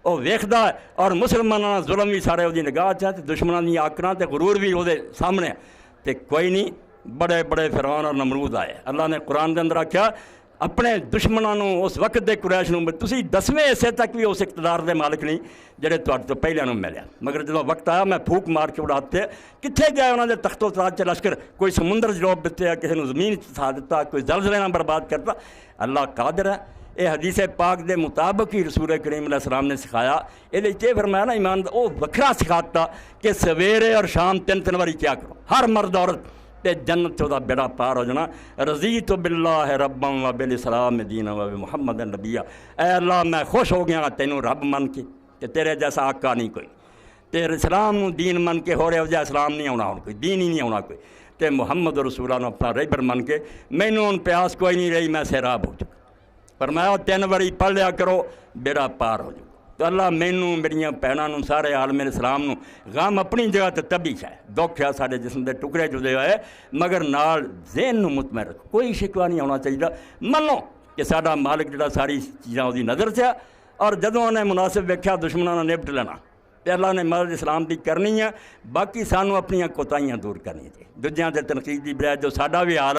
वह वेखदा है और मुसलमानों का जुल्म भी सारे उसकी निगाह च है, दुश्मनों की आकड़ा तो गुरूर भी वो सामने है। तो कोई नहीं, बड़े बड़े फिरौन और नमरूद आए। अल्लाह ने कुरान के अंदर आख्या अपने दुश्मनों को उस वक्त के कुरैश नूं तुसीं 10वें हिस्से तक भी उस इकतदार के मालिक नहीं जिहड़े तुहाडे तो पहले नूं मिलिया, मगर जो वक्त आया मैं फूक मार के उड़ाते। कित्थे गए उन्होंने तख्तो ताज च लश्कर? कोई समुंदर च डोब दिते, किसी ने जमीन फसा दिता, कोई जलजले नाल बर्बाद करता। अल्लाह कादिर है। ये हदीस पाक के मुताबिक ही रसूल करीम अलैहि सलाम ने सिखाया। ये फरमाया ना ईमान वो वखरा सिखाता कि सवेरे और शाम 3 बारी क्या करो, हर मर्द औरत ते जन्नत चौदा बेड़ा पार हो जाना। रज़ी तो बिल्लाह रब्बम व बिल इस्लाम दीन व मुहम्मद नबिया। ऐ अल्लाह मैं खुश हो गया तेनों रब मन के, कि तेरे जैसा आका नहीं कोई, तेरे इस्लाम दीन मन के हो रहा इस्लाम नहीं आना, हूँ कोई दीन ही नहीं आना कोई, तो मुहम्मद रसूला अपना रहबर मन के मैनू हूँ प्यास कोई नहीं रही, मैं सैराब हो चुका। पर मैं 3 बारी पढ़ लिया करो बेड़ा पार हो जाए। तो अल्लाह मैनू मेरिया भैनों सारे आलमे इस्लाम गम अपनी जगह तो तबीश है, दुख है साढ़े जिसम के टुकड़े जुदे हुए, मगर नाल ज़हन मुतमैन रखो, कोई शिकवा नहीं आना चाहिए। मनो कि साडा मालिक जिहड़ा सारी चीज़ां उसदी नज़र च है, और जदों उन्हें मुनासिब वेख्या दुश्मनों ने निपट लेना, तो अल्लाह ने मदद इस्लाम की करनी है। बाकी सानू अपनी कोताहियां दूर करनी चाहिए, दूजियां ते तनकीद की बजाय जो साडा भी हाल